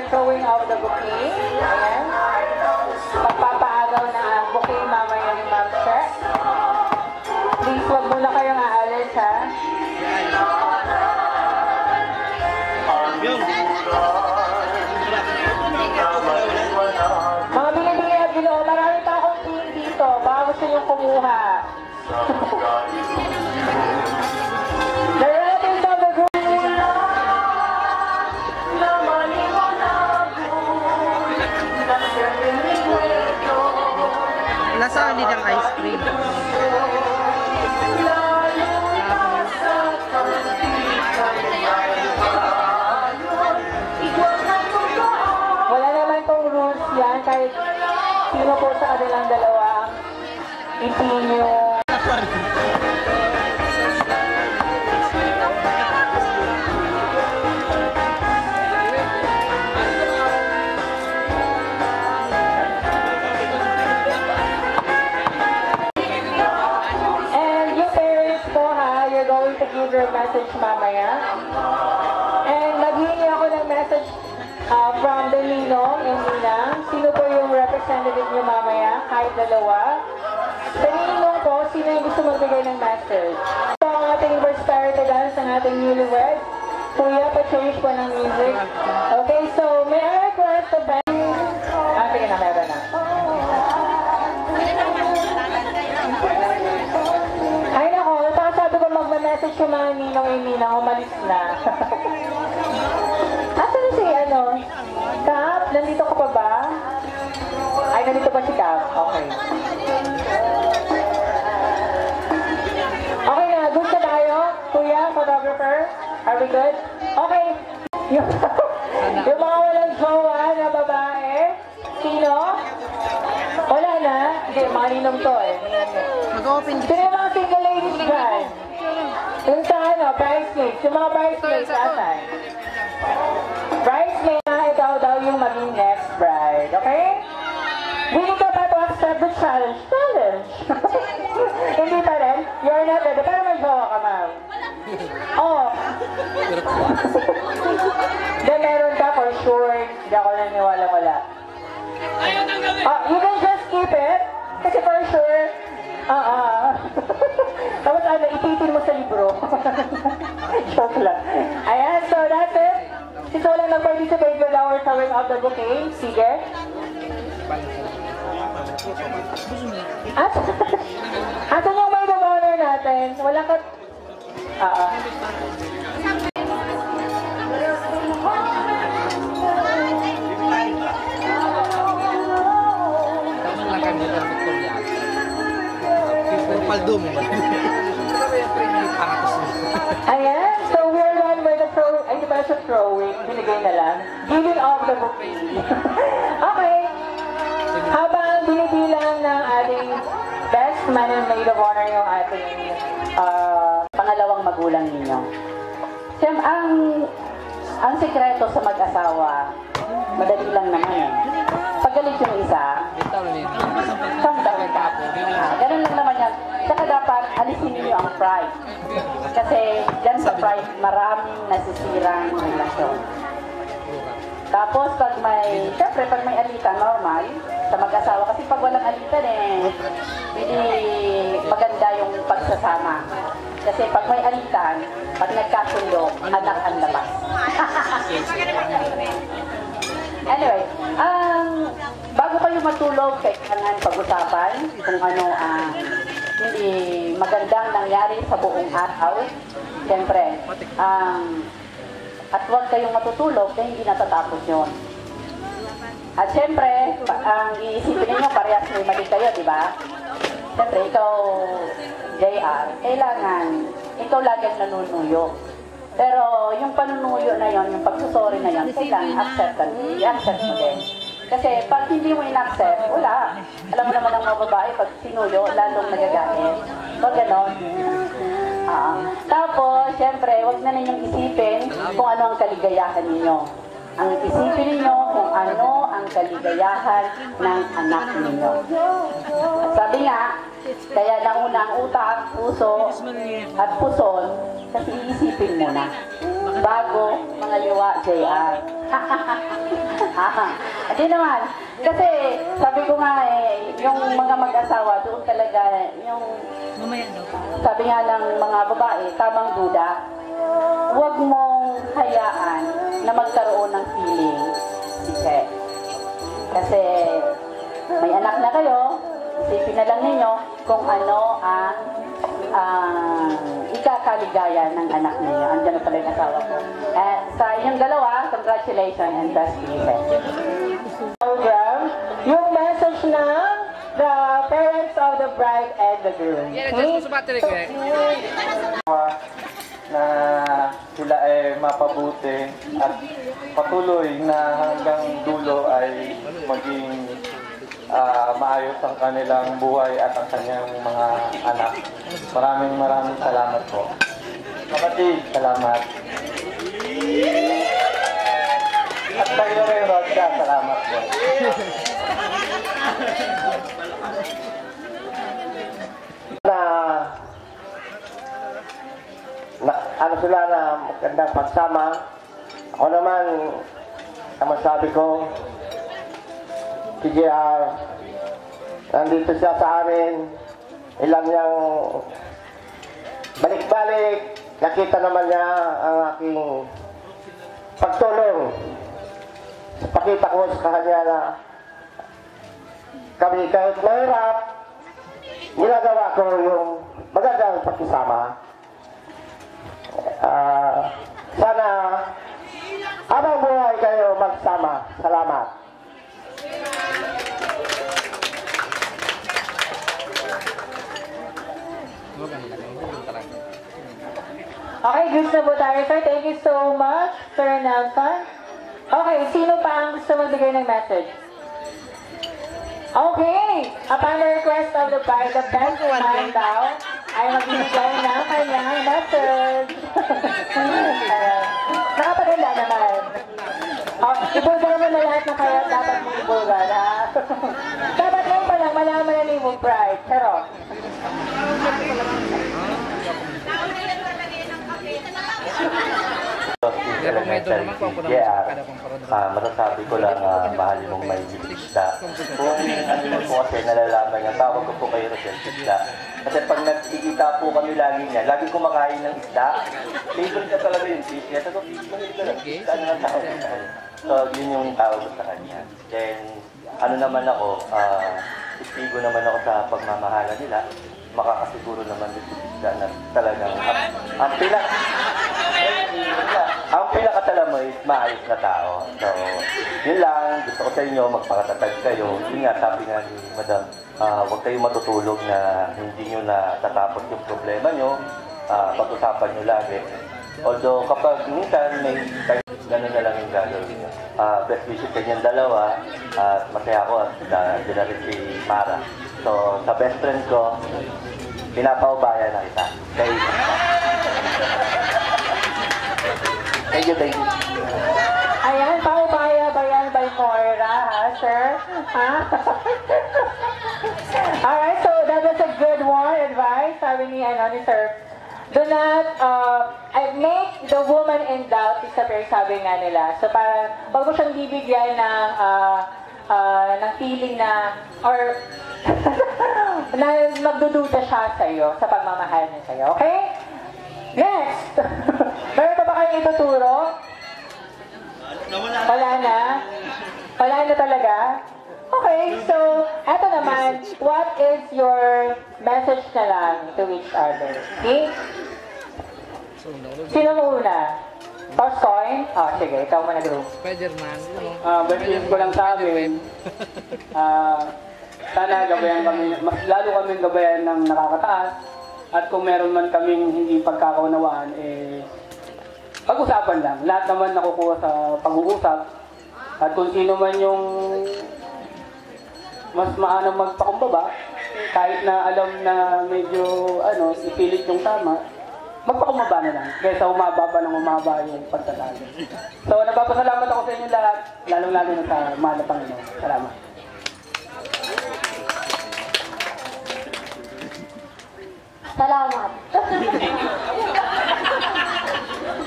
S8: Throwing of the bouquet. Ayan. Pagpapaagaw na ang bouquet mamaya ni Ma'am Sir. Please, wag muna kayong aalis, ha? Mga binibili at ginoo, marami pa akong team dito. Baka gusto niyong kumuha. The relatives of the group.
S7: Nasaan din ang ice cream?
S8: Wala naman tong rules yan, kahit sino po sa kanilang dalawa itinyo. And yung parents po ha, you're going to give your message mamaya. And maghingi ako ng message from the Ninong and Ninang. Sino po yung representative nyo mamaya? Kahit dalawa. Sa Ninong po, sino yung gusto magbigay ng message? Ito ang ating prosperity dance ng ating newlywed. Kuya, pa-change po ng music. Okay, so may I request the band? Sige na, meron na. Ay nako, sabi ko magma-message yung mga Ninong and Ninang, umalis na. Asan na si Kap? Nandito ka pa ba? Ay, nandito pa si Kap. Okay. Okay na, good na tayo? Kuya, photographer? Are we good? Okay. Yung mga walang jowa na babae? Sino? Wala na? Hindi, mga Ninong to eh.
S7: Mag-open
S8: Sino yung mga single ladies dyan? Yung sa bridesmaids. Yung mga bridesmaids, asan? Bridesmaid na ikaw daw yung maging next bride, okay? Willing ka ba to accept the challenge? Challenge! Hindi pa rin? You're not ready. Pero may jowa ka, ma'am. Oh. Then meron ka for sure. Hindi ako naniwala wala. You can just keep it. Kasi for sure. Tapos ipitin mo sa libro. Joke lang. Ayan, so that's it. Since walang nag-participate with our throwing of the bouquet, sige. Asan yung maid of honor natin? Wala ka...
S7: Paldo mo ba?
S8: Ayan, so we're done with the throwing. Ay, di ba siya throwing? Binigay na lang. Giving off the bouquet. Okay. Habang binibilang ng ating best man and maid of honor yung ating pangalawang magulang ninyo. Siyempre, ang sikreto sa mag-asawa, madali lang naman eh. Paggalit yung isa, samtang ka. Ganun lang naman yan. Saka dapat alisin niyo ang pride. Kasi dyan sa pride, maraming nasisirang relasyon. Tapos pag may, syempre pag may alitan, normal, sa mag-asawa. Kasi pag walang alitan hindi maganda yung pagsasama. Kasi pag may alitan, pag nagkasundo, anak ang labas. Anyway, bago kayo matulog, kailangan pag-usapan kung ano ang hindi magandang nangyari sa buong araw. Siyempre, at huwag kayong matutulog kaya hindi natatapos yun. At siyempre, ang iisipin ninyo, parehas may mali kayo, di ba? Siyempre, ikaw, JR, kailangan, ikaw lagi ang nanunuyo. Pero yung panunuyo na yon, yung pagsusori na yon, kailangan i-accept mo din. Kasi pag hindi mo in-accept, wala. Alam mo naman ang mga babae, pag sinuyo, lalong nagagalit. So, gano'n. Tapos, syempre, huwag na ninyong isipin kung ano ang kaligayahan ninyo. Ang isipin ninyo kung ano ang kaligayahan ng anak ninyo. At sabi nga, kaya nauna ang utak, puso, at puson, kasi iisipin mo na. Bago, mga liwa, JR. Hindi naman. Kasi, sabi ko nga yung mga mag-asawa, doon talaga, yung, sabi nga ng mga babae, tamang duda, huwag mong hayaan na magkaroon ng feeling si Che. Kasi, may anak na kayo, isipin na lang ninyo kung ano ang ikakaligaya ng anak ninyo. Andiyan na pala yung asawa ko. And sa inyong dalawa, congratulations and best wishes. Program, yung message na the parents of the bride and the groom. Okay?
S11: Na sila ay mapabuti at patuloy na hanggang dulo ay maging maayos ang kanilang buhay at ang kanyang mga anak. Maraming salamat po. Kapatid, salamat. At tayo rin, Rodka, salamat po.
S12: Ano sila na magandang pagsama. Ako naman, ang masabi ko, si JR, nandito siya sa amin, ilang niyang balik-balik, nakita naman niya ang aking pagtulong. Pakita ko sa kanya na kami kahit mahirap, ginagawa ko yung magandang pakisama. Sana habang buhay kayo magsama. Salamat.
S8: Okay, good na po tayo, sir. Thank you so much, Sir Nelson. Okay, sino pa ang gusto magbigay ng message? Okay, upon the request of the bride, the best man daw ay magbibigay ng kanyang message. Nakapaganda naman. Ibulga naman na lahat na kaya dapat mong ibulga na. Dapat ngayon pa lang malaman na ni mong bride. Pero,
S11: masasabi ko lang, mahal mong may isda. Kung ano po kasi nalalaman niya, tawag ko po kayo sa isda. Kasi pag nagkikita po kami lagi niya, lagi kumakain ng isda. Favorite niya talaga yung fish niya. Sabi ko, isda na lang tawag sa kanya. So, yun yung tawag ko sa kanya. Then, ano naman ako, istigo naman ako sa pagmamahala nila. Makakasiguro naman dito isda na talagang ang pinakatala mo is maayos na tao. So, yun lang. Gusto ko sa inyo, magpakatatag kayo. Yun nga, sabi nga ni Madam, huwag kayong matutulog na hindi nyo na tatapos yung problema nyo. Pag-usapan nyo lagi. Although, kapag minsan may gano'n na lang yung gagawin nyo. Best wishes sa inyong dalawa. Masaya ako at dila rin si Mara. So, sa best friend ko, pinapaubaya na kita. Thank you.
S8: ayan, paubaya ba yan by Moira, ha, sir? Ha? Alright, so that was a good one, advice, sabi ni sir. Do not make the woman in doubt, sabi nga nila. So parang, wag mo siyang bibigyan ng feeling na, or na magdududa siya sa'yo, sa pagmamahal niya sa'yo, okay? Next! Meron pa ba kayong ituturo? Wala na? Wala na talaga? Okay, so, eto naman, what is your message na lang to each other? Okay? Sino muna? Toss coin? Oh, sige, ikaw muna, Drew.
S7: Spider-Man.
S9: Balikin ko lang sa amin. Sana gabayan kami, mas lalo kaming gabayan ng nakakataas. At kung meron man kaming hindi pagkakaunawaan, pag-usapan lang. Lahat naman nakukuha sa pag-uusap. At kung sino man yung mas maanang magpakumbaba, kahit na alam na medyo ipilit yung tama, magpakumbaba na lang. Kaysa umaba pa ng umaba yung pagtatalo. So, nagpapasalamat ako sa inyo lahat, lalong-lalo na sa mahal na Panginoon. Salamat.
S13: Salamat.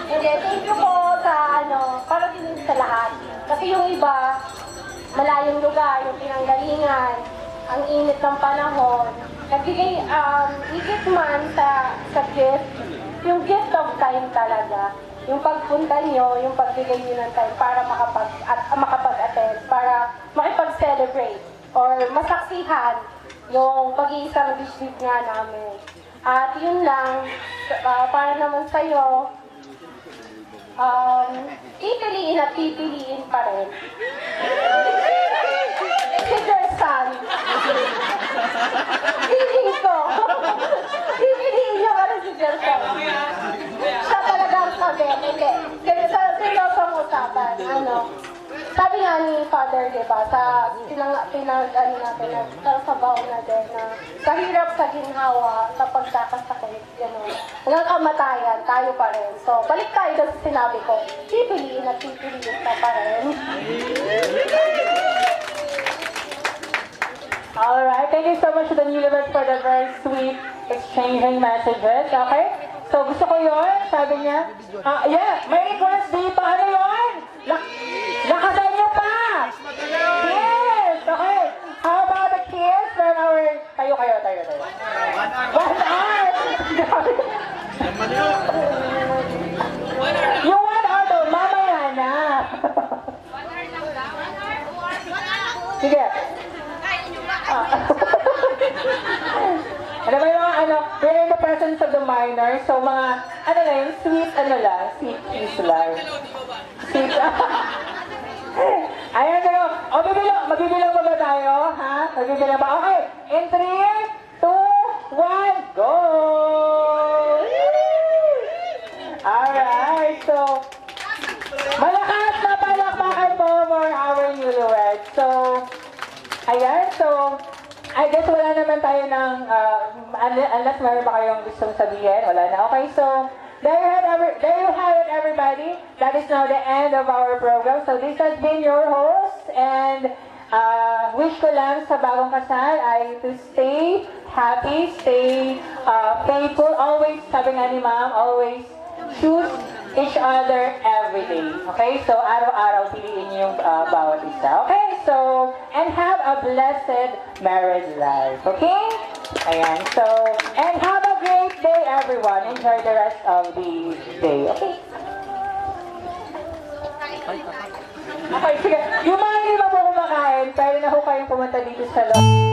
S13: Hindi, thank you po sa para din sa lahat. Kasi yung iba, malayong lugar, yung pinanggalingan, ang init ng panahon, nagbigay, higit man sa gift, yung gift of time talaga. Yung pagpunta nyo, yung pagbigay nyo ng time para makapag-attend, para makipag-celebrate, or masaksihan yung pag-iisang bisbit nga namin. At yun lang, para naman sa'yo, pipiliin at pipiliin pa rin. Si Gersan. Piliin ko. Pipiliin nyo ka rin si Gersan. Siya talagang sabi. Hindi. Seryoso ang usapan. Sabi nga ni Father, diba, sa sabaw na din na sa hirap, sa ginhawa, sa pagkakasakit, hanggang kamatayan, tayo pa rin. So, balik tayo doon sa sinabi ko, pipiliin at pipiliin ka pa rin.
S8: Alright, thank you so much to the newlyweds for the very sweet exchanging messages, okay? So, gusto ko yun, sabi niya. Yeah, may request dito. Ano yun? Lakasan niyo pa! Yes! Okay. How about the kids from our... Tayo. 1 hour! Yung 1 hour doon, mamaya na. Sige. Ano ba yung we're in the presence of the minors, so mga, sweet kiss lang. Sweet, ayan kayo, magbibilang ba tayo, ha? Magbibilang ba? Okay, in 3, 2, 1, go! Alright, so, malakas na palakpakan po for our newlyweds. So, ayan, so, I guess wala naman tayo ng, unless meron ba kayong gustong sabihin, wala na. Okay, so, there you have it, everybody. That is now the end of our program. So, this has been your host, and wish ko lang sa bagong kasal ay to stay happy, stay faithful, always, sabi nga ni Ma'am, always choose each other every day. Okay? So, araw-araw piliin niyo yung bawat isa. Okay? So, and have a blessed marriage life. Okay? Ayan. So, and have a great day, everyone. Enjoy the rest of the day. Okay? Okay, sige. Yung mga hindi pa po kumakain, pwede na ho kayong pumunta dito sa loob.